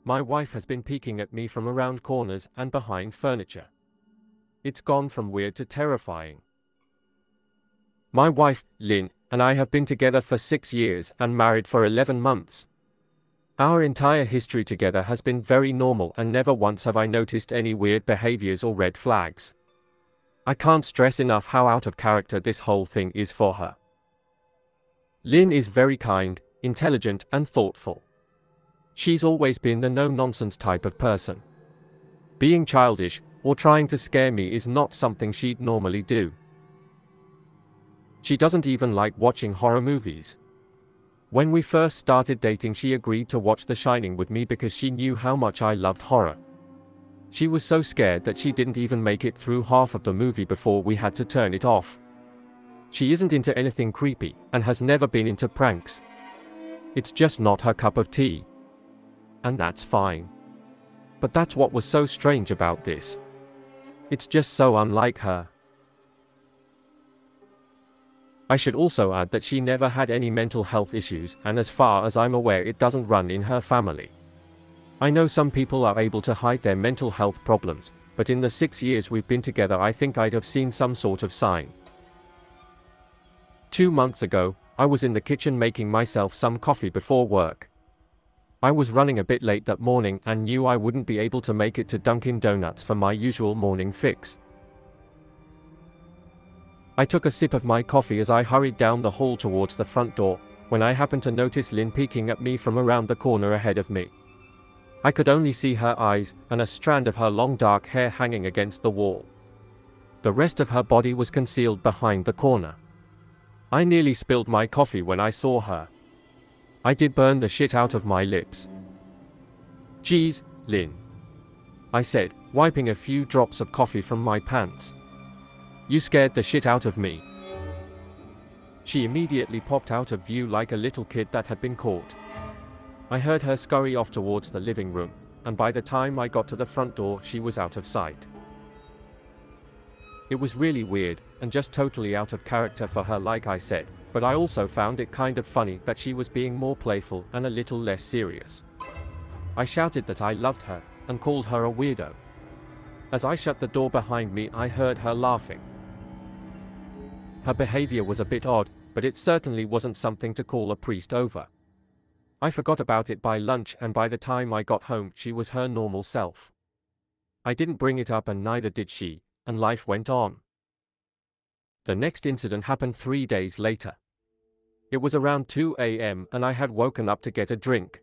my wife has been peeking at me from around corners and behind furniture. It's gone from weird to terrifying. My wife, Lynn, and I have been together for 6 years and married for 11 months. Our entire history together has been very normal and never once have I noticed any weird behaviors or red flags. I can't stress enough how out of character this whole thing is for her. Lynn is very kind, intelligent, and thoughtful. She's always been the no-nonsense type of person. Being childish or trying to scare me is not something she'd normally do. She doesn't even like watching horror movies. When we first started dating, she agreed to watch The Shining with me because she knew how much I loved horror. She was so scared that she didn't even make it through half of the movie before we had to turn it off. She isn't into anything creepy and has never been into pranks. It's just not her cup of tea. And that's fine. But that's what was so strange about this. It's just so unlike her. I should also add that she never had any mental health issues, and as far as I'm aware, it doesn't run in her family. I know some people are able to hide their mental health problems, but in the 6 years we've been together, I think I'd have seen some sort of sign. 2 months ago, I was in the kitchen making myself some coffee before work. I was running a bit late that morning and knew I wouldn't be able to make it to Dunkin' Donuts for my usual morning fix. I took a sip of my coffee as I hurried down the hall towards the front door, when I happened to notice Lynn peeking at me from around the corner ahead of me. I could only see her eyes and a strand of her long dark hair hanging against the wall. The rest of her body was concealed behind the corner. I nearly spilled my coffee when I saw her. I did burn the shit out of my lips. "Geez, Lynn," I said, wiping a few drops of coffee from my pants. "You scared the shit out of me." She immediately popped out of view like a little kid that had been caught. I heard her scurry off towards the living room, and by the time I got to the front door, she was out of sight. It was really weird, and just totally out of character for her, like I said, but I also found it kind of funny that she was being more playful and a little less serious. I shouted that I loved her, and called her a weirdo. As I shut the door behind me, I heard her laughing. Her behavior was a bit odd, but it certainly wasn't something to call a priest over. I forgot about it by lunch, and by the time I got home, she was her normal self. I didn't bring it up, and neither did she, and life went on. The next incident happened 3 days later. It was around 2 a.m. and I had woken up to get a drink.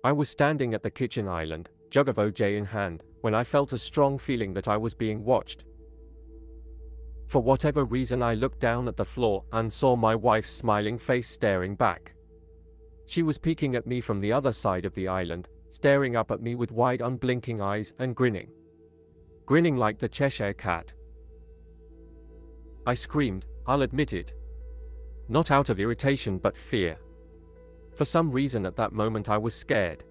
I was standing at the kitchen island, jug of OJ in hand, when I felt a strong feeling that I was being watched. For whatever reason, I looked down at the floor and saw my wife's smiling face staring back. She was peeking at me from the other side of the island, staring up at me with wide unblinking eyes and grinning. Grinning like the Cheshire Cat. I screamed, I'll admit it. Not out of irritation but fear. For some reason at that moment I was scared.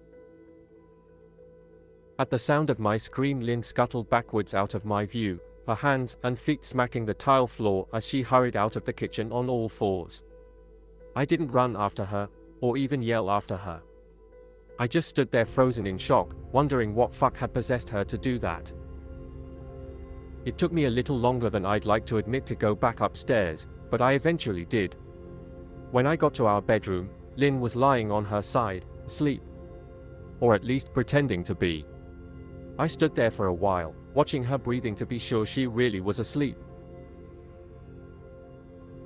At the sound of my scream, Lynn scuttled backwards out of my view, her hands and feet smacking the tile floor as she hurried out of the kitchen on all fours. I didn't run after her, or even yell after her. I just stood there frozen in shock, wondering what fuck had possessed her to do that. It took me a little longer than I'd like to admit to go back upstairs, but I eventually did. When I got to our bedroom, Lynn was lying on her side, asleep. Or at least pretending to be. I stood there for a while, watching her breathing to be sure she really was asleep.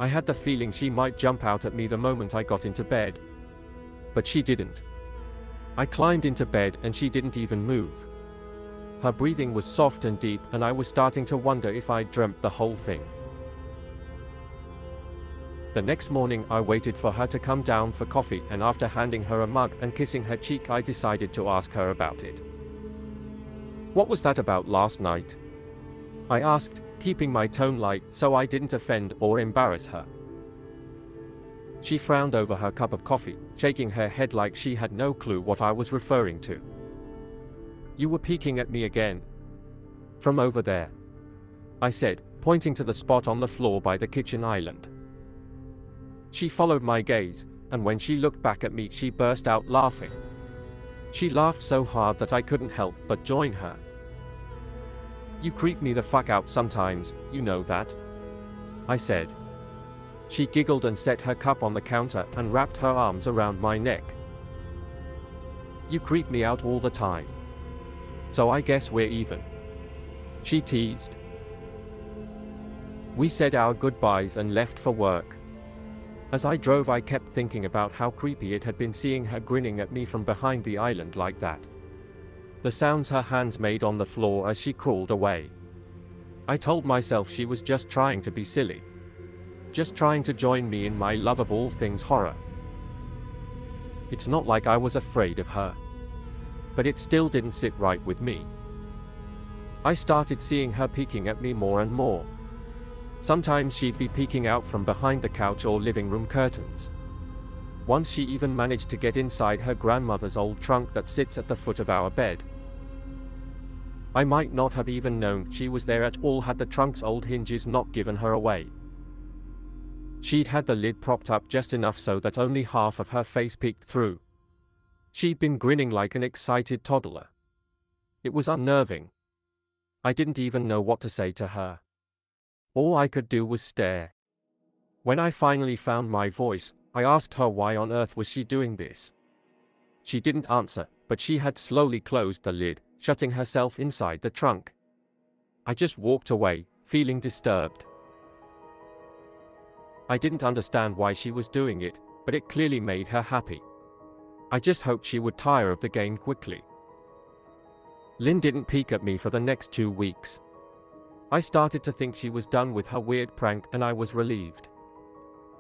I had the feeling she might jump out at me the moment I got into bed. But she didn't. I climbed into bed and she didn't even move. Her breathing was soft and deep, and I was starting to wonder if I'd dreamt the whole thing. The next morning I waited for her to come down for coffee, and after handing her a mug and kissing her cheek, I decided to ask her about it. "What was that about last night?" I asked, keeping my tone light so I didn't offend or embarrass her. She frowned over her cup of coffee, shaking her head like she had no clue what I was referring to. "You were peeking at me again. From over there," I said, pointing to the spot on the floor by the kitchen island. She followed my gaze, and when she looked back at me, she burst out laughing. She laughed so hard that I couldn't help but join her. "You creep me the fuck out sometimes, you know that?" I said. She giggled and set her cup on the counter and wrapped her arms around my neck. "You creep me out all the time. So I guess we're even," she teased. We said our goodbyes and left for work. As I drove, I kept thinking about how creepy it had been seeing her grinning at me from behind the island like that. The sounds her hands made on the floor as she crawled away. I told myself she was just trying to be silly. Just trying to join me in my love of all things horror. It's not like I was afraid of her. But it still didn't sit right with me. I started seeing her peeking at me more and more. Sometimes she'd be peeking out from behind the couch or living room curtains. Once she even managed to get inside her grandmother's old trunk that sits at the foot of our bed. I might not have even known she was there at all had the trunk's old hinges not given her away. She'd had the lid propped up just enough so that only half of her face peeked through. She'd been grinning like an excited toddler. It was unnerving. I didn't even know what to say to her. All I could do was stare. When I finally found my voice, I asked her why on earth was she doing this. She didn't answer, but she had slowly closed the lid, shutting herself inside the trunk. I just walked away, feeling disturbed. I didn't understand why she was doing it, but it clearly made her happy. I just hoped she would tire of the game quickly. Lynn didn't peek at me for the next 2 weeks. I started to think she was done with her weird prank and I was relieved.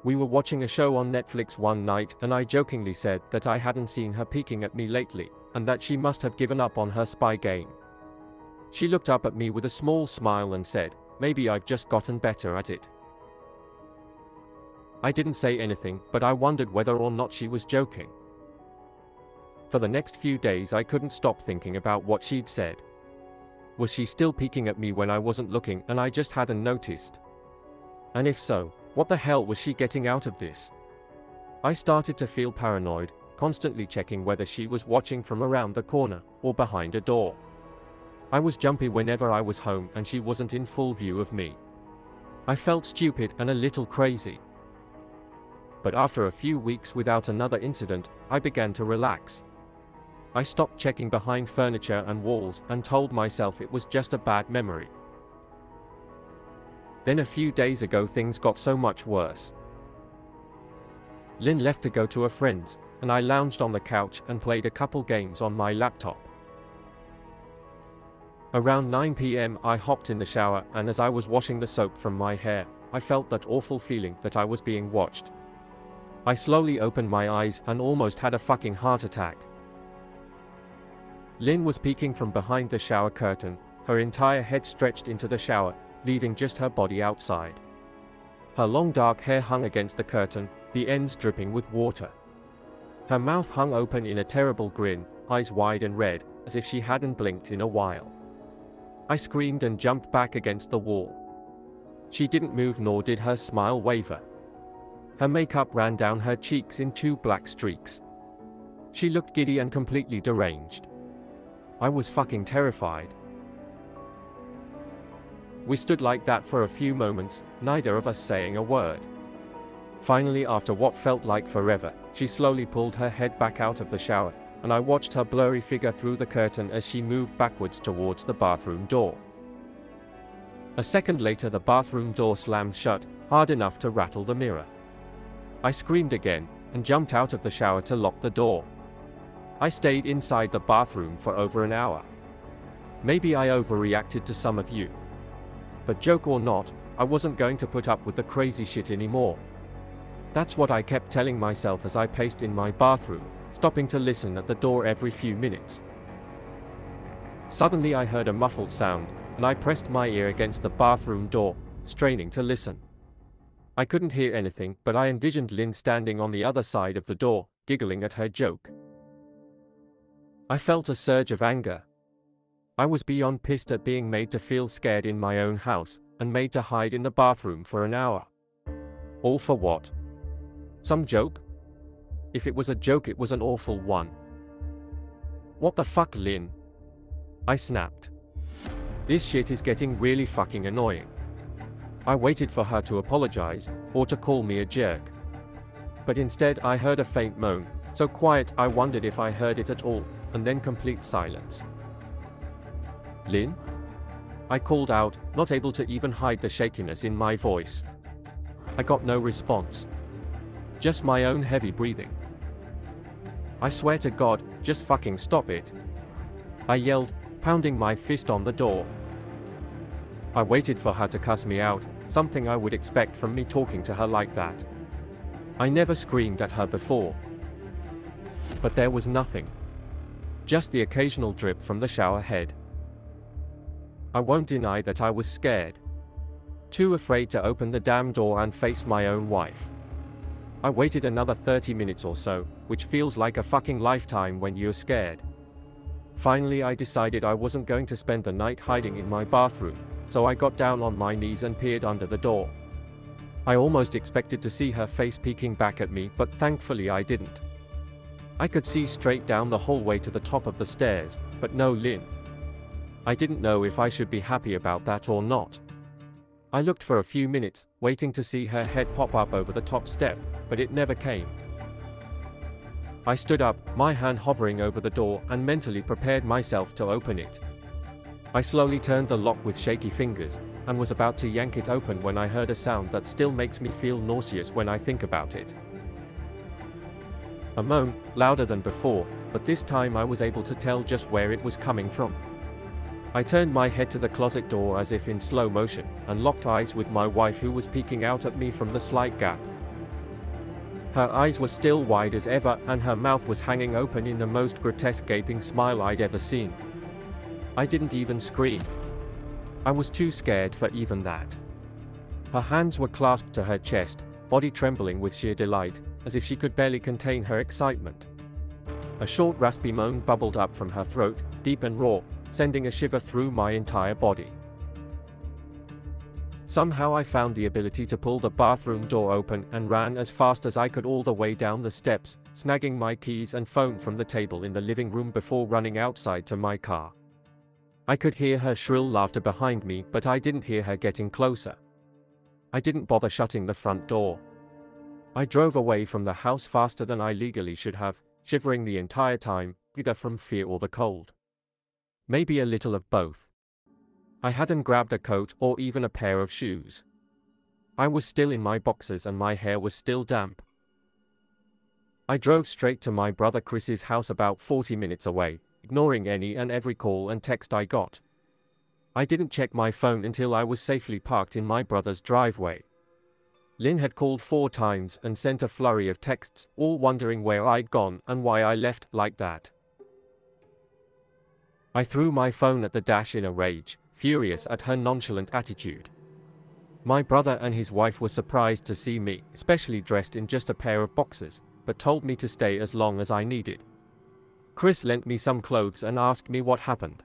We were watching a show on Netflix one night and I jokingly said that I hadn't seen her peeking at me lately, and that she must have given up on her spy game. She looked up at me with a small smile and said, "Maybe I've just gotten better at it." I didn't say anything, but I wondered whether or not she was joking. For the next few days I couldn't stop thinking about what she'd said. Was she still peeking at me when I wasn't looking and I just hadn't noticed? And if so, what the hell was she getting out of this? I started to feel paranoid, constantly checking whether she was watching from around the corner or behind a door. I was jumpy whenever I was home and she wasn't in full view of me. I felt stupid and a little crazy. But after a few weeks without another incident, I began to relax. I stopped checking behind furniture and walls and told myself it was just a bad memory. Then a few days ago things got so much worse. Lynn left to go to a friend's, and I lounged on the couch and played a couple games on my laptop. Around 9 p.m. I hopped in the shower, and as I was washing the soap from my hair, I felt that awful feeling that I was being watched. I slowly opened my eyes and almost had a fucking heart attack. Lynn was peeking from behind the shower curtain, her entire head stretched into the shower, leaving just her body outside. Her long dark hair hung against the curtain, the ends dripping with water. Her mouth hung open in a terrible grin, eyes wide and red, as if she hadn't blinked in a while. I screamed and jumped back against the wall. She didn't move, nor did her smile waver. Her makeup ran down her cheeks in 2 black streaks. She looked giddy and completely deranged. I was fucking terrified. We stood like that for a few moments, neither of us saying a word. Finally, after what felt like forever, she slowly pulled her head back out of the shower, and I watched her blurry figure through the curtain as she moved backwards towards the bathroom door. A second later, the bathroom door slammed shut, hard enough to rattle the mirror. I screamed again, and jumped out of the shower to lock the door. I stayed inside the bathroom for over an hour. Maybe I overreacted to some of you. But joke or not, I wasn't going to put up with the crazy shit anymore. That's what I kept telling myself as I paced in my bathroom, stopping to listen at the door every few minutes. Suddenly I heard a muffled sound, and I pressed my ear against the bathroom door, straining to listen. I couldn't hear anything, but I envisioned Lynn standing on the other side of the door, giggling at her joke. I felt a surge of anger. I was beyond pissed at being made to feel scared in my own house, and made to hide in the bathroom for an hour. All for what? Some joke? If it was a joke, it was an awful one. What the fuck, Lynn? I snapped. This shit is getting really fucking annoying. I waited for her to apologize, or to call me a jerk. But instead I heard a faint moan, so quiet I wondered if I heard it at all, and then complete silence. Lynn? I called out, not able to even hide the shakiness in my voice. I got no response. Just my own heavy breathing. I swear to God, just fucking stop it. I yelled, pounding my fist on the door. I waited for her to cuss me out, something I would expect from me talking to her like that. I never screamed at her before. But there was nothing. Just the occasional drip from the shower head. I won't deny that I was scared. Too afraid to open the damn door and face my own wife. I waited another 30 minutes or so, which feels like a fucking lifetime when you're scared. Finally I decided I wasn't going to spend the night hiding in my bathroom, so I got down on my knees and peered under the door. I almost expected to see her face peeking back at me, but thankfully I didn't. I could see straight down the hallway to the top of the stairs, but no Lynn. I didn't know if I should be happy about that or not. I looked for a few minutes, waiting to see her head pop up over the top step, but it never came. I stood up, my hand hovering over the door, and mentally prepared myself to open it. I slowly turned the lock with shaky fingers, and was about to yank it open when I heard a sound that still makes me feel nauseous when I think about it. A moan, louder than before, but this time I was able to tell just where it was coming from. I turned my head to the closet door as if in slow motion, and locked eyes with my wife, who was peeking out at me from the slight gap. Her eyes were still wide as ever, and her mouth was hanging open in the most grotesque gaping smile I'd ever seen. I didn't even scream. I was too scared for even that. Her hands were clasped to her chest, body trembling with sheer delight, as if she could barely contain her excitement. A short raspy moan bubbled up from her throat, deep and raw, sending a shiver through my entire body. Somehow I found the ability to pull the bathroom door open and ran as fast as I could all the way down the steps, snagging my keys and phone from the table in the living room before running outside to my car. I could hear her shrill laughter behind me, but I didn't hear her getting closer. I didn't bother shutting the front door. I drove away from the house faster than I legally should have, shivering the entire time, either from fear or the cold. Maybe a little of both. I hadn't grabbed a coat or even a pair of shoes. I was still in my boxers and my hair was still damp. I drove straight to my brother Chris's house about 40 minutes away, ignoring any and every call and text I got. I didn't check my phone until I was safely parked in my brother's driveway. Lynn had called 4 times and sent a flurry of texts, all wondering where I'd gone and why I left like that. I threw my phone at the dash in a rage, furious at her nonchalant attitude. My brother and his wife were surprised to see me, especially dressed in just a pair of boxers, but told me to stay as long as I needed. Chris lent me some clothes and asked me what happened.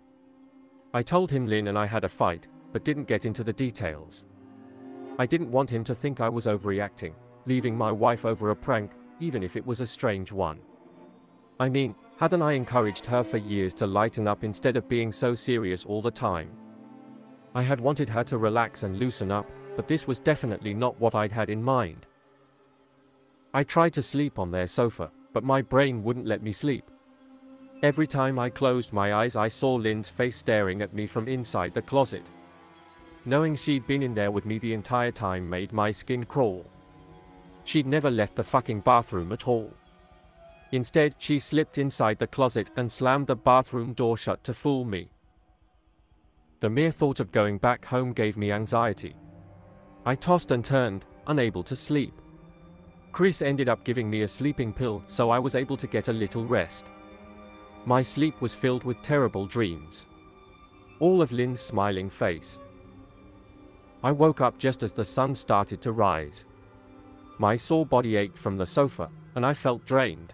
I told him Lynn and I had a fight, but didn't get into the details. I didn't want him to think I was overreacting, leaving my wife over a prank, even if it was a strange one. I mean, hadn't I encouraged her for years to lighten up instead of being so serious all the time? I had wanted her to relax and loosen up, but this was definitely not what I'd had in mind. I tried to sleep on their sofa, but my brain wouldn't let me sleep. Every time I closed my eyes I saw Lynn's face staring at me from inside the closet. Knowing she'd been in there with me the entire time made my skin crawl. She'd never left the fucking bathroom at all. Instead, she slipped inside the closet and slammed the bathroom door shut to fool me. The mere thought of going back home gave me anxiety. I tossed and turned, unable to sleep. Chris ended up giving me a sleeping pill, so I was able to get a little rest. My sleep was filled with terrible dreams. All of Lynn's smiling face. I woke up just as the sun started to rise. My sore body ached from the sofa, and I felt drained.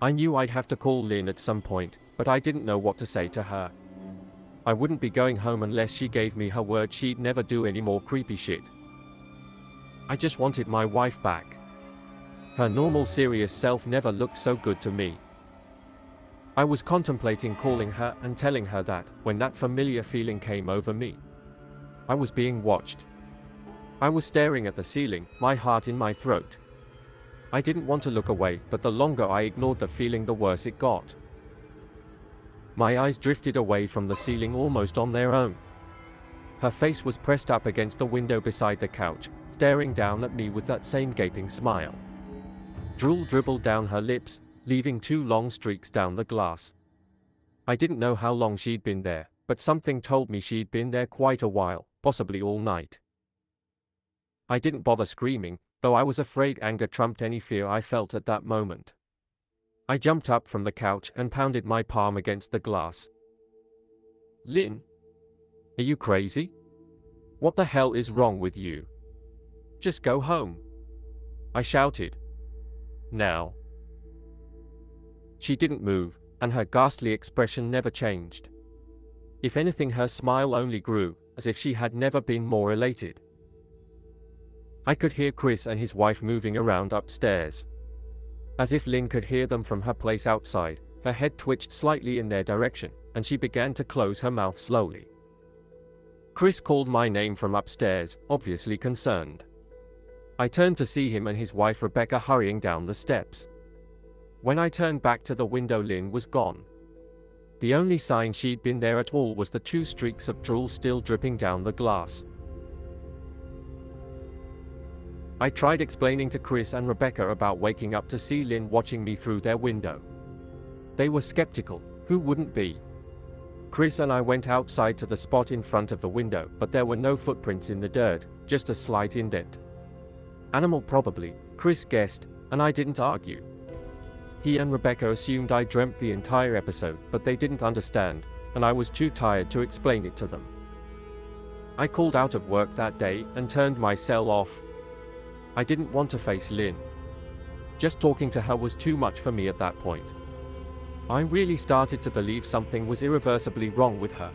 I knew I'd have to call Lynn at some point, but I didn't know what to say to her. I wouldn't be going home unless she gave me her word she'd never do any more creepy shit. I just wanted my wife back. Her normal serious self never looked so good to me. I was contemplating calling her and telling her that, when that familiar feeling came over me. I was being watched. I was staring at the ceiling, my heart in my throat. I didn't want to look away, but the longer I ignored the feeling, the worse it got. My eyes drifted away from the ceiling almost on their own. Her face was pressed up against the window beside the couch, staring down at me with that same gaping smile. Drool dribbled down her lips, leaving 2 long streaks down the glass. I didn't know how long she'd been there, but something told me she'd been there quite a while, possibly all night. I didn't bother screaming, though I was afraid anger trumped any fear I felt at that moment. I jumped up from the couch and pounded my palm against the glass. "Lynn? Are you crazy? What the hell is wrong with you? Just go home," I shouted. "Now." She didn't move, and her ghastly expression never changed. If anything, her smile only grew, as if she had never been more elated. I could hear Chris and his wife moving around upstairs. As if Lynn could hear them from her place outside, her head twitched slightly in their direction, and she began to close her mouth slowly. Chris called my name from upstairs, obviously concerned. I turned to see him and his wife Rebecca hurrying down the steps. When I turned back to the window, Lynn was gone. The only sign she'd been there at all was the 2 streaks of drool still dripping down the glass. I tried explaining to Chris and Rebecca about waking up to see Lynn watching me through their window. They were skeptical. Who wouldn't be? Chris and I went outside to the spot in front of the window, but there were no footprints in the dirt, just a slight indent. Animal probably, Chris guessed, and I didn't argue. He and Rebecca assumed I dreamt the entire episode, but they didn't understand, and I was too tired to explain it to them. I called out of work that day and turned my cell off. I didn't want to face Lynn. Just talking to her was too much for me at that point. I really started to believe something was irreversibly wrong with her.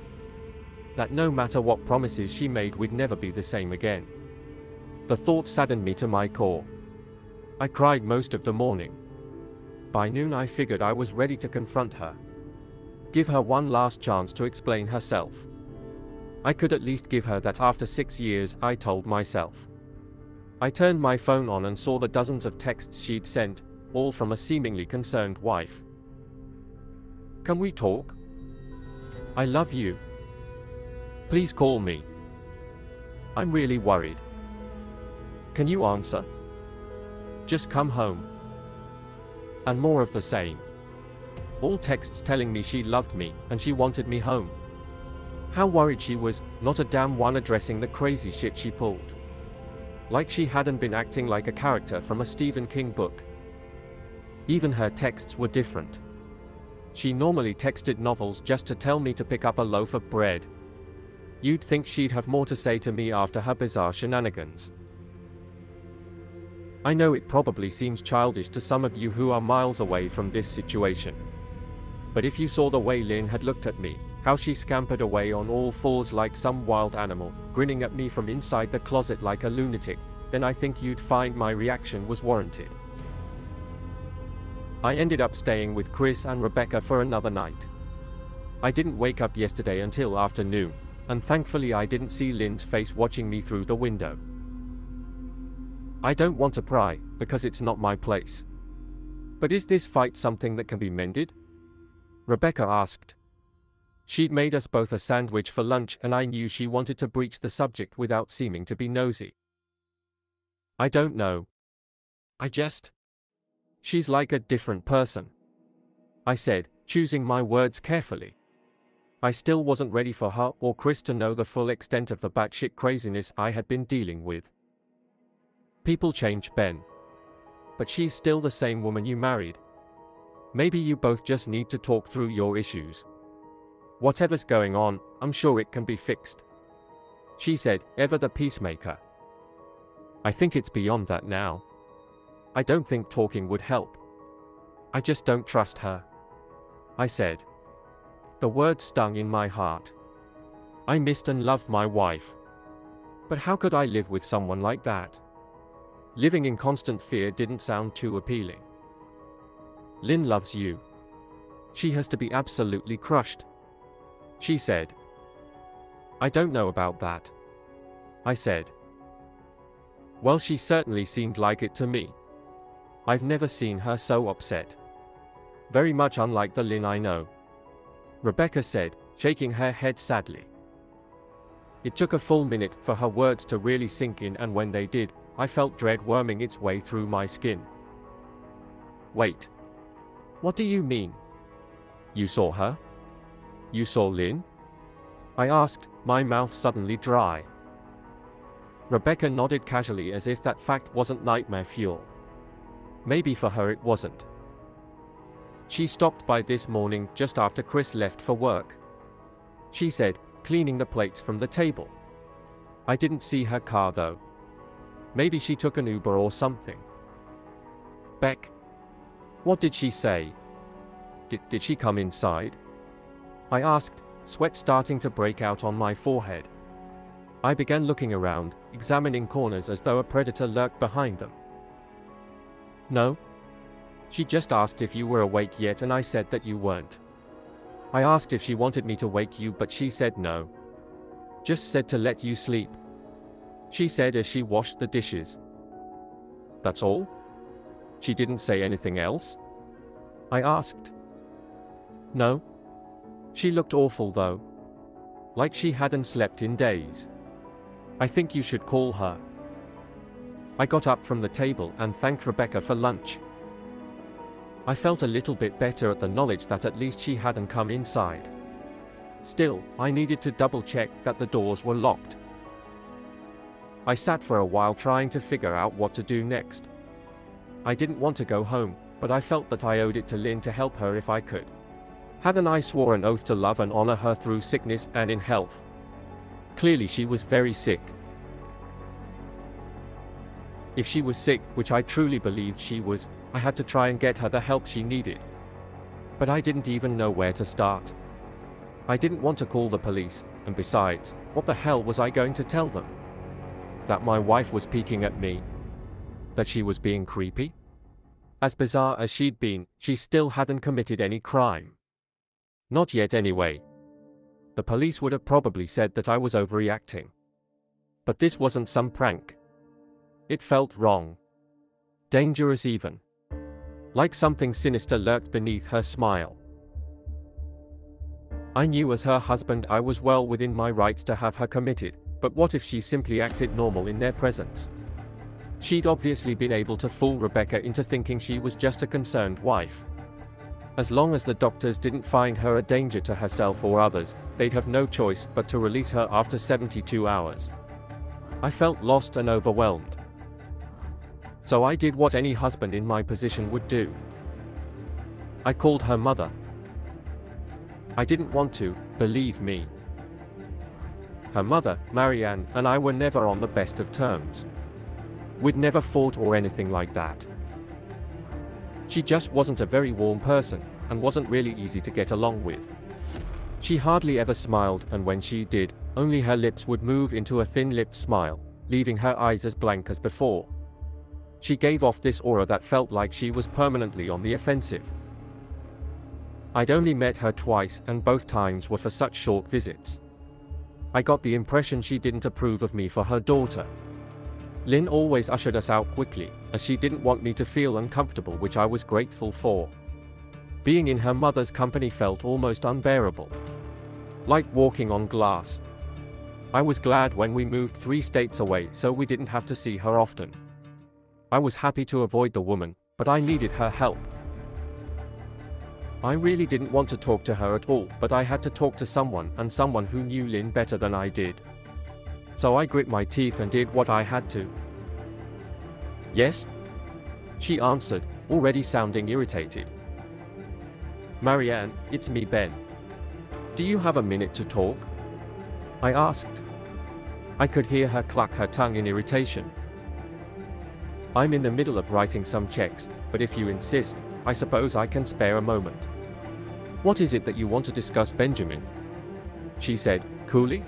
That no matter what promises she made, we'd never be the same again. The thought saddened me to my core. I cried most of the morning. By noon I figured I was ready to confront her. Give her one last chance to explain herself. I could at least give her that after 6 years, I told myself. I turned my phone on and saw the dozens of texts she'd sent, all from a seemingly concerned wife. "Can we talk? I love you. Please call me. I'm really worried. Can you answer? Just come home." And more of the same. All texts telling me she loved me and she wanted me home. How worried she was, not a damn one addressing the crazy shit she pulled. Like she hadn't been acting like a character from a Stephen King book. Even her texts were different. She normally texted novels just to tell me to pick up a loaf of bread. You'd think she'd have more to say to me after her bizarre shenanigans. I know it probably seems childish to some of you who are miles away from this situation. But if you saw the way Lynn had looked at me, how she scampered away on all fours like some wild animal, grinning at me from inside the closet like a lunatic, then I think you'd find my reaction was warranted. I ended up staying with Chris and Rebecca for another night. I didn't wake up yesterday until afternoon, and thankfully I didn't see Lynn's face watching me through the window. I don't want to pry, because it's not my place. But is this fight something that can be mended? Rebecca asked. She'd made us both a sandwich for lunch, and I knew she wanted to breach the subject without seeming to be nosy. I don't know. She's like a different person, I said, choosing my words carefully. I still wasn't ready for her or Chris to know the full extent of the batshit craziness I had been dealing with. People change, Ben. But she's still the same woman you married. Maybe you both just need to talk through your issues. Whatever's going on, I'm sure it can be fixed. She said, ever the peacemaker. I think it's beyond that now. I don't think talking would help. I just don't trust her, I said. The words stung in my heart. I missed and loved my wife. But how could I live with someone like that? Living in constant fear didn't sound too appealing. Lynn loves you. She has to be absolutely crushed. She said. I don't know about that. I said. Well, she certainly seemed like it to me. I've never seen her so upset. Very much unlike the Lynn I know. Rebecca said, shaking her head sadly. It took a full minute for her words to really sink in, and when they did, I felt dread worming its way through my skin. Wait. What do you mean? You saw her? You saw Lynn? I asked, my mouth suddenly dry. Rebecca nodded casually as if that fact wasn't nightmare fuel. Maybe for her it wasn't. She stopped by this morning just after Chris left for work. She said, cleaning the plates from the table. I didn't see her car though. Maybe she took an Uber or something. Beck. What did she say? Did she come inside? I asked, sweat starting to break out on my forehead. I began looking around, examining corners as though a predator lurked behind them. No. She just asked if you were awake yet, and I said that you weren't. I asked if she wanted me to wake you, but she said no. Just said to let you sleep. She said as she washed the dishes. That's all? She didn't say anything else? I asked. No. She looked awful though. Like she hadn't slept in days. I think you should call her. I got up from the table and thanked Rebecca for lunch. I felt a little bit better at the knowledge that at least she hadn't come inside. Still, I needed to double check that the doors were locked. I sat for a while trying to figure out what to do next. I didn't want to go home, but I felt that I owed it to Lynn to help her if I could. Hadn't I swore an oath to love and honor her through sickness and in health? Clearly she was very sick. If she was sick, which I truly believed she was, I had to try and get her the help she needed. But I didn't even know where to start. I didn't want to call the police, and besides, what the hell was I going to tell them? That my wife was peeking at me? That she was being creepy? As bizarre as she'd been, she still hadn't committed any crime. Not yet anyway. The police would have probably said that I was overreacting. But this wasn't some prank. It felt wrong. Dangerous even. Like something sinister lurked beneath her smile. I knew as her husband I was well within my rights to have her committed, but what if she simply acted normal in their presence? She'd obviously been able to fool Rebecca into thinking she was just a concerned wife. As long as the doctors didn't find her a danger to herself or others, they'd have no choice but to release her after 72 hours. I felt lost and overwhelmed. So I did what any husband in my position would do. I called her mother. I didn't want to, believe me. Her mother, Marianne, and I were never on the best of terms. We'd never fought or anything like that. She just wasn't a very warm person, and wasn't really easy to get along with. She hardly ever smiled, and when she did, only her lips would move into a thin-lipped smile, leaving her eyes as blank as before. She gave off this aura that felt like she was permanently on the offensive. I'd only met her twice, and both times were for such short visits. I got the impression she didn't approve of me for her daughter. Lynn always ushered us out quickly, as she didn't want me to feel uncomfortable, which I was grateful for. Being in her mother's company felt almost unbearable. Like walking on glass. I was glad when we moved 3 states away so we didn't have to see her often. I was happy to avoid the woman, but I needed her help. I really didn't want to talk to her at all, but I had to talk to someone, and someone who knew Lynn better than I did. So I grit my teeth and did what I had to. Yes? She answered, already sounding irritated. Marianne, it's me, Ben. Do you have a minute to talk? I asked. I could hear her cluck her tongue in irritation. I'm in the middle of writing some checks, but if you insist, I suppose I can spare a moment. What is it that you want to discuss, Benjamin? She said, coolly.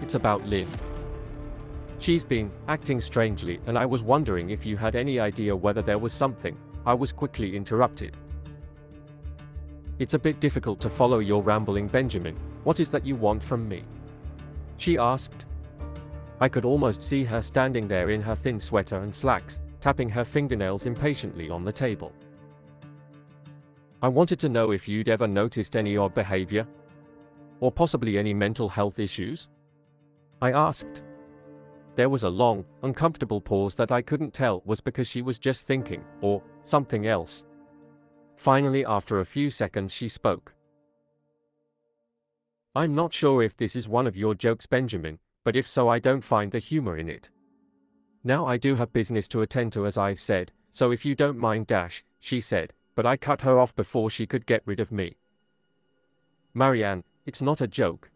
It's about Lynn. She's been acting strangely, and I was wondering if you had any idea whether there was something. I was quickly interrupted. It's a bit difficult to follow your rambling, Benjamin. What is that you want from me? She asked. I could almost see her standing there in her thin sweater and slacks, tapping her fingernails impatiently on the table. I wanted to know if you'd ever noticed any odd behavior? Or possibly any mental health issues? I asked. There was a long, uncomfortable pause that I couldn't tell was because she was just thinking, or something else. Finally, after a few seconds, she spoke. I'm not sure if this is one of your jokes, Benjamin, but if so, I don't find the humor in it. Now I do have business to attend to, as I've said, so if you don't mind, she said, but I cut her off before she could get rid of me. Marianne, it's not a joke.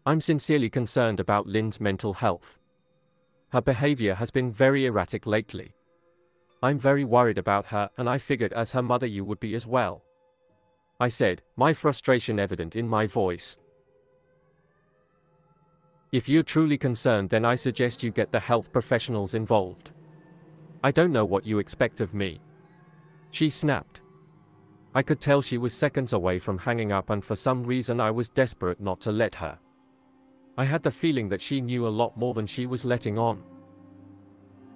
I'm sincerely concerned about Lynn's mental health. Her behavior has been very erratic lately. I'm very worried about her, and I figured as her mother you would be as well. I said, my frustration evident in my voice. If you're truly concerned, then I suggest you get the health professionals involved. I don't know what you expect of me. She snapped. I could tell she was seconds away from hanging up, and for some reason I was desperate not to let her. I had the feeling that she knew a lot more than she was letting on.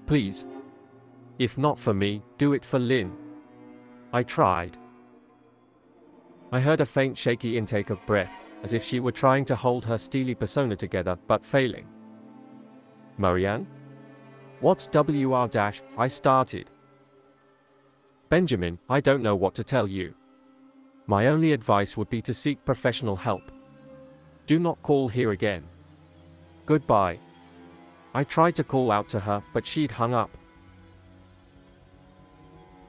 Please. If not for me, do it for Lynn. I tried. I heard a faint shaky intake of breath, as if she were trying to hold her steely persona together, but failing. Marianne? What's WR-? I started. Benjamin, I don't know what to tell you. My only advice would be to seek professional help. Do not call here again. Goodbye. I tried to call out to her, but she'd hung up.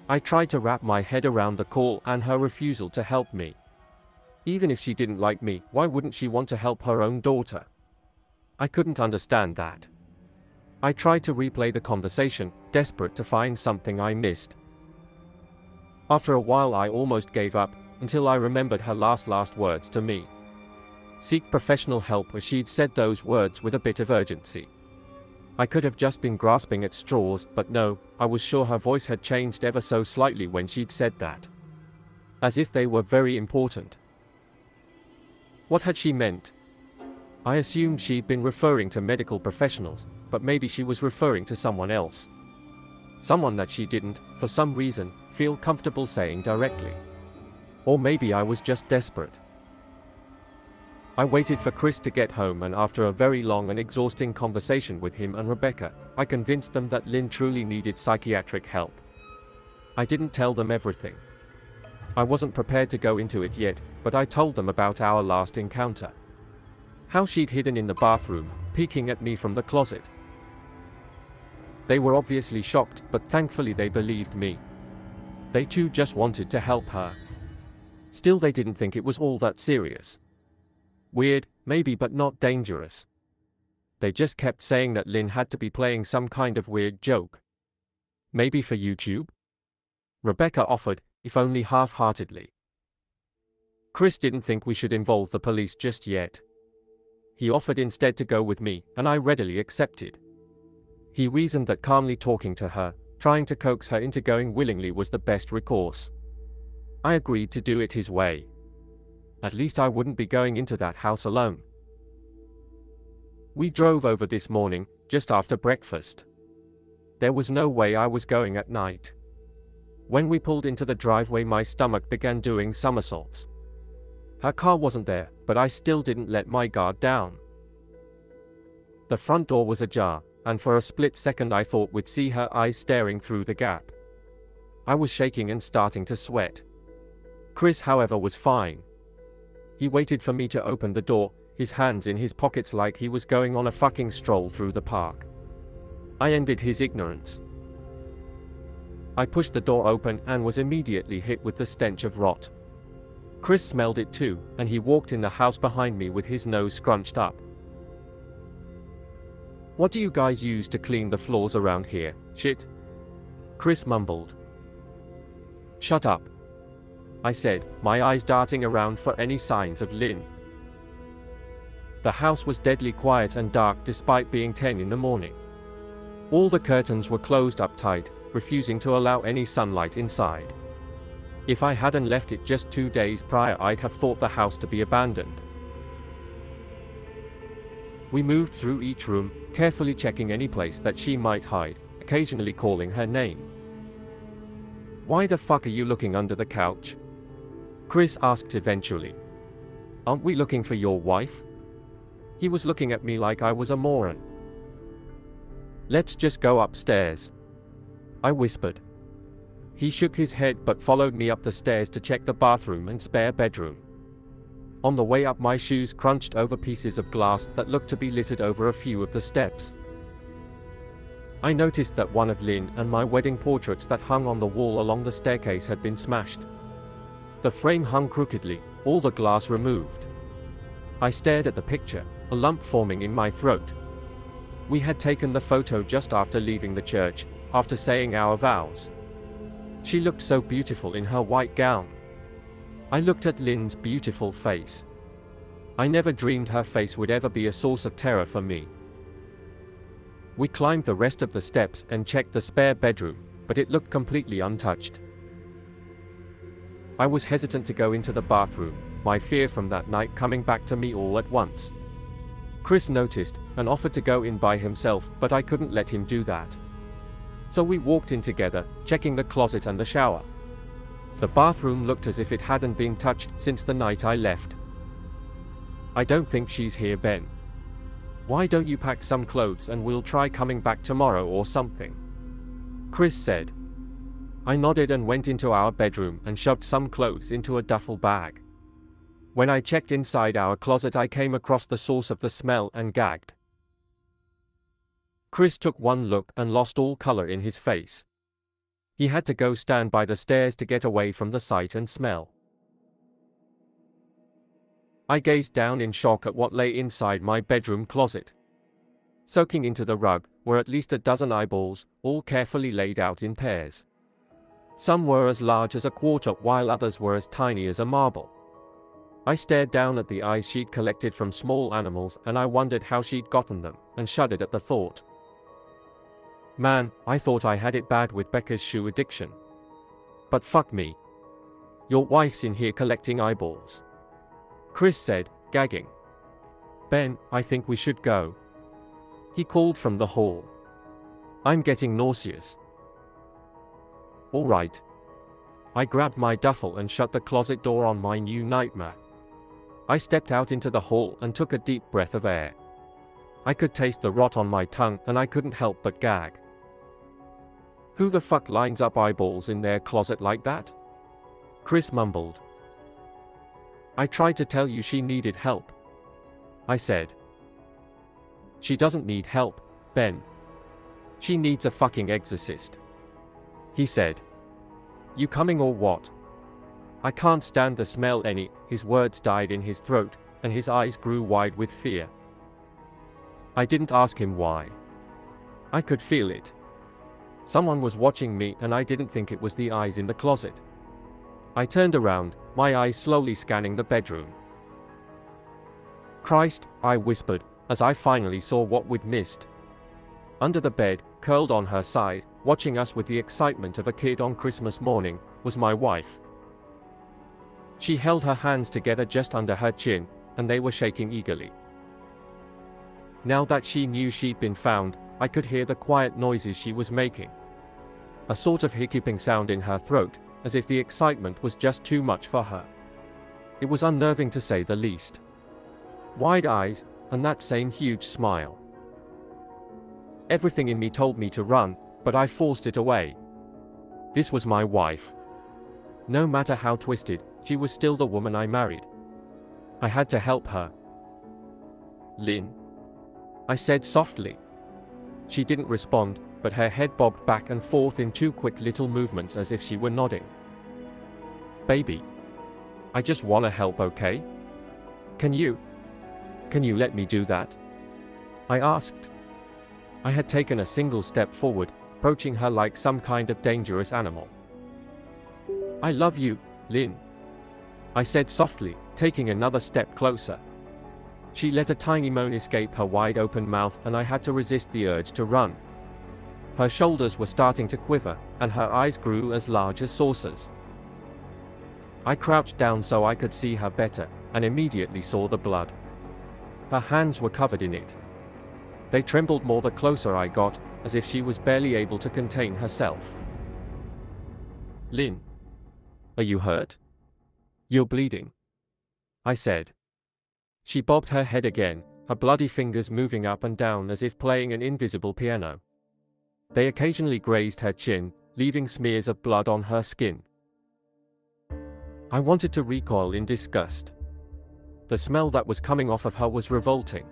I tried to wrap my head around the call and her refusal to help me. Even if she didn't like me, why wouldn't she want to help her own daughter? I couldn't understand that. I tried to replay the conversation, desperate to find something I missed. After a while I almost gave up, until I remembered her last words to me. Seek professional help, as she'd said those words with a bit of urgency. I could have just been grasping at straws, but no, I was sure her voice had changed ever so slightly when she'd said that. As if they were very important. What had she meant? I assumed she'd been referring to medical professionals, but maybe she was referring to someone else. Someone that she didn't, for some reason, feel comfortable saying directly. Or maybe I was just desperate. I waited for Chris to get home, and after a very long and exhausting conversation with him and Rebecca, I convinced them that Lynn truly needed psychiatric help. I didn't tell them everything. I wasn't prepared to go into it yet, but I told them about our last encounter. How she'd hidden in the bathroom, peeking at me from the closet. They were obviously shocked, but thankfully they believed me. They too just wanted to help her. Still, they didn't think it was all that serious. Weird, maybe, but not dangerous. They just kept saying that Lynn had to be playing some kind of weird joke. Maybe for YouTube? Rebecca offered, if only half-heartedly. Chris didn't think we should involve the police just yet. He offered instead to go with me, and I readily accepted. He reasoned that calmly talking to her, trying to coax her into going willingly, was the best recourse. I agreed to do it his way. At least I wouldn't be going into that house alone. We drove over this morning, just after breakfast. There was no way I was going at night. When we pulled into the driveway, my stomach began doing somersaults. Her car wasn't there, but I still didn't let my guard down. The front door was ajar, and for a split second I thought we'd see her eyes staring through the gap. I was shaking and starting to sweat. Chris, however, was fine. He waited for me to open the door, his hands in his pockets like he was going on a fucking stroll through the park. I envied his ignorance. I pushed the door open and was immediately hit with the stench of rot. Chris smelled it too, and he walked in the house behind me with his nose scrunched up. "What do you guys use to clean the floors around here? Shit?" Chris mumbled. "Shut up," I said, my eyes darting around for any signs of Lynn. The house was deadly quiet and dark despite being 10 in the morning. All the curtains were closed up tight, refusing to allow any sunlight inside. If I hadn't left it just 2 days prior, I'd have thought the house to be abandoned. We moved through each room, carefully checking any place that she might hide, occasionally calling her name. "Why the fuck are you looking under the couch?" Chris asked eventually. "Aren't we looking for your wife?" He was looking at me like I was a moron. "Let's just go upstairs," I whispered. He shook his head but followed me up the stairs to check the bathroom and spare bedroom. On the way up, my shoes crunched over pieces of glass that looked to be littered over a few of the steps. I noticed that one of Lynn and my wedding portraits that hung on the wall along the staircase had been smashed. The frame hung crookedly, all the glass removed. I stared at the picture, a lump forming in my throat. We had taken the photo just after leaving the church, after saying our vows. She looked so beautiful in her white gown. I looked at Lynn's beautiful face. I never dreamed her face would ever be a source of terror for me. We climbed the rest of the steps and checked the spare bedroom, but it looked completely untouched. I was hesitant to go into the bathroom, my fear from that night coming back to me all at once. Chris noticed and offered to go in by himself, but I couldn't let him do that. So we walked in together, checking the closet and the shower. The bathroom looked as if it hadn't been touched since the night I left. "I don't think she's here, Ben. Why don't you pack some clothes and we'll try coming back tomorrow or something?" Chris said. I nodded and went into our bedroom and shoved some clothes into a duffel bag. When I checked inside our closet, I came across the source of the smell and gagged. Chris took one look and lost all color in his face. He had to go stand by the stairs to get away from the sight and smell. I gazed down in shock at what lay inside my bedroom closet. Soaking into the rug were at least a dozen eyeballs, all carefully laid out in pairs. Some were as large as a quarter, while others were as tiny as a marble. I stared down at the eyes she'd collected from small animals, and I wondered how she'd gotten them, and shuddered at the thought. Man, I thought I had it bad with Becca's shoe addiction. But fuck me. Your wife's in here collecting eyeballs. Chris said, gagging. Ben, I think we should go. He called from the hall. I'm getting nauseous. All right. I grabbed my duffel and shut the closet door on my new nightmare. I stepped out into the hall and took a deep breath of air. I could taste the rot on my tongue and I couldn't help but gag. Who the fuck lines up eyeballs in their closet like that? Chris mumbled. I tried to tell you she needed help, I said. She doesn't need help, Ben. She needs a fucking exorcist, he said. You coming or what? I can't stand the smell any. His words died in his throat, and his eyes grew wide with fear. I didn't ask him why. I could feel it. Someone was watching me, and I didn't think it was the eyes in the closet. I turned around, my eyes slowly scanning the bedroom. Christ, I whispered, as I finally saw what we'd missed. Under the bed, curled on her side, watching us with the excitement of a kid on Christmas morning, was my wife. She held her hands together just under her chin, and they were shaking eagerly. Now that she knew she'd been found, I could hear the quiet noises she was making. A sort of hiccuping sound in her throat, as if the excitement was just too much for her. It was unnerving to say the least. Wide eyes, and that same huge smile. Everything in me told me to run, but I forced it away. This was my wife. No matter how twisted, she was still the woman I married. I had to help her. Lynn? I said softly. She didn't respond, but her head bobbed back and forth in two quick little movements as if she were nodding. Baby. I just wanna help, okay? Can you let me do that? I asked. I had taken a single step forward, approaching her like some kind of dangerous animal. I love you, Lynn, I said softly, taking another step closer. She let a tiny moan escape her wide-open mouth, and I had to resist the urge to run. Her shoulders were starting to quiver, and her eyes grew as large as saucers. I crouched down so I could see her better, and immediately saw the blood. Her hands were covered in it. They trembled more the closer I got, as if she was barely able to contain herself. "Lynn, are you hurt? You're bleeding," I said. She bobbed her head again, her bloody fingers moving up and down as if playing an invisible piano. They occasionally grazed her chin, leaving smears of blood on her skin. I wanted to recoil in disgust. The smell that was coming off of her was revolting.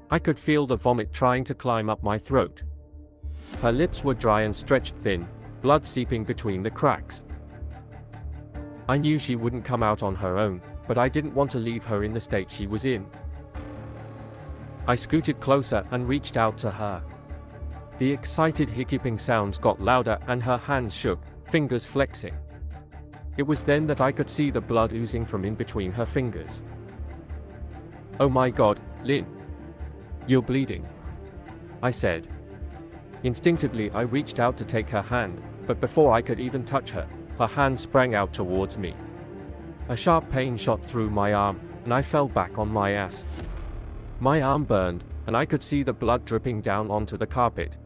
I could feel the vomit trying to climb up my throat. Her lips were dry and stretched thin, blood seeping between the cracks. I knew she wouldn't come out on her own, but I didn't want to leave her in the state she was in. I scooted closer and reached out to her. The excited hiccuping sounds got louder and her hands shook, fingers flexing. It was then that I could see the blood oozing from in between her fingers. "Oh my God, Lynn. You're bleeding," I said. Instinctively I reached out to take her hand, but before I could even touch her, her hand sprang out towards me. A sharp pain shot through my arm, and I fell back on my ass. My arm burned, and I could see the blood dripping down onto the carpet.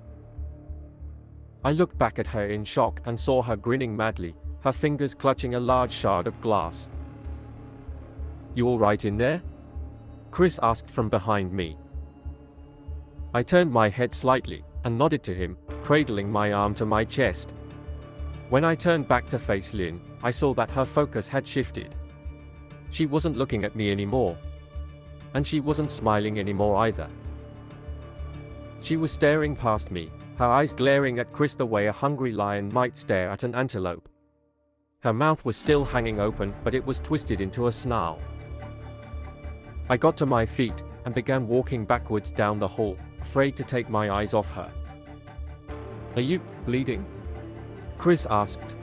I looked back at her in shock and saw her grinning madly, her fingers clutching a large shard of glass. "You all right in there?" Chris asked from behind me. I turned my head slightly, and nodded to him, cradling my arm to my chest. When I turned back to face Lynn, I saw that her focus had shifted. She wasn't looking at me anymore. And she wasn't smiling anymore either. She was staring past me, her eyes glaring at Chris the way a hungry lion might stare at an antelope. Her mouth was still hanging open, but it was twisted into a snarl. I got to my feet, and began walking backwards down the hall, afraid to take my eyes off her. "Are you bleeding?" Chris asked.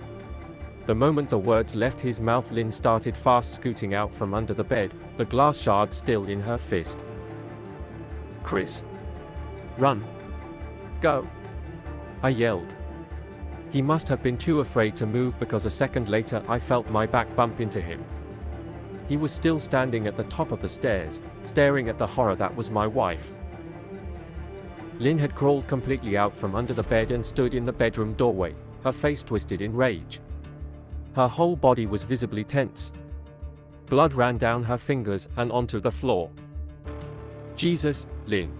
The moment the words left his mouth, Lynn started fast scooting out from under the bed, the glass shard still in her fist. "Chris! Run! Go!" I yelled. He must have been too afraid to move because a second later I felt my back bump into him. He was still standing at the top of the stairs, staring at the horror that was my wife. Lynn had crawled completely out from under the bed and stood in the bedroom doorway, her face twisted in rage. Her whole body was visibly tense. Blood ran down her fingers and onto the floor. "Jesus, Lynn,"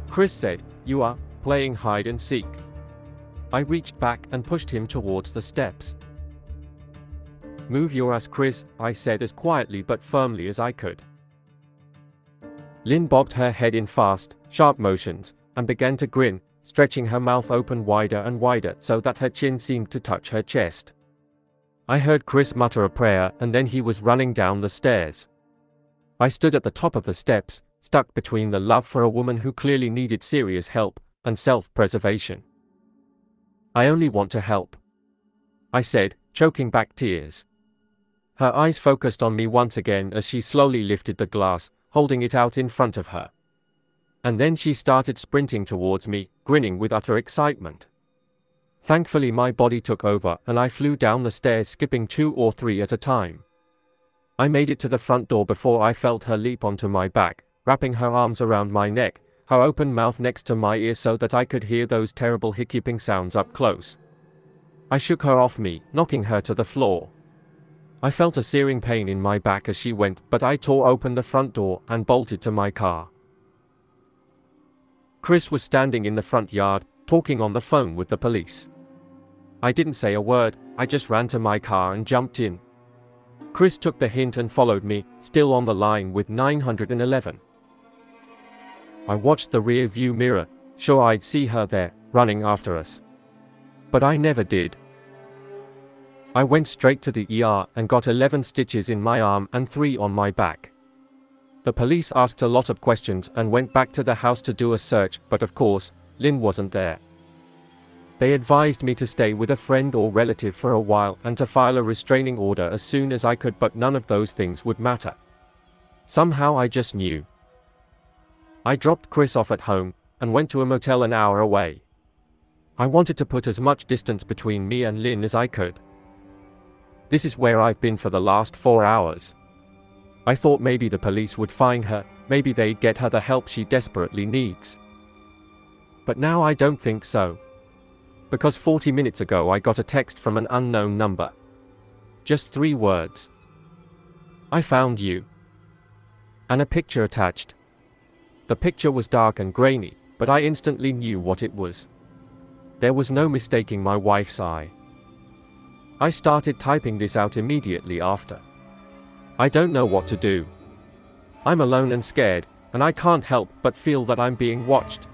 Chris said, "you are playing hide and seek." I reached back and pushed him towards the steps. "Move your ass, Chris," I said as quietly but firmly as I could. Lynn bobbed her head in fast, sharp motions, and began to grin, stretching her mouth open wider and wider so that her chin seemed to touch her chest. I heard Chris mutter a prayer, and then he was running down the stairs. I stood at the top of the steps, stuck between the love for a woman who clearly needed serious help, and self-preservation. "I only want to help," I said, choking back tears. Her eyes focused on me once again as she slowly lifted the glass, holding it out in front of her. And then she started sprinting towards me, grinning with utter excitement. Thankfully my body took over and I flew down the stairs, skipping 2 or 3 at a time. I made it to the front door before I felt her leap onto my back, wrapping her arms around my neck, her open mouth next to my ear so that I could hear those terrible hiccuping sounds up close. I shook her off me, knocking her to the floor. I felt a searing pain in my back as she went, but I tore open the front door and bolted to my car. Chris was standing in the front yard, talking on the phone with the police. I didn't say a word, I just ran to my car and jumped in. Chris took the hint and followed me, still on the line with 911. I watched the rear view mirror, sure I'd see her there, running after us. But I never did. I went straight to the ER and got 11 stitches in my arm and 3 on my back. The police asked a lot of questions and went back to the house to do a search, but of course, Lynn wasn't there. They advised me to stay with a friend or relative for a while and to file a restraining order as soon as I could, but none of those things would matter. Somehow I just knew. I dropped Chris off at home and went to a motel an hour away. I wanted to put as much distance between me and Lynn as I could. This is where I've been for the last 4 hours. I thought maybe the police would find her, maybe they'd get her the help she desperately needs. But now I don't think so. Because 40 minutes ago I got a text from an unknown number. Just 3 words. I found you. And a picture attached. The picture was dark and grainy, but I instantly knew what it was. There was no mistaking my wife's eye. I started typing this out immediately after. I don't know what to do. I'm alone and scared, and I can't help but feel that I'm being watched.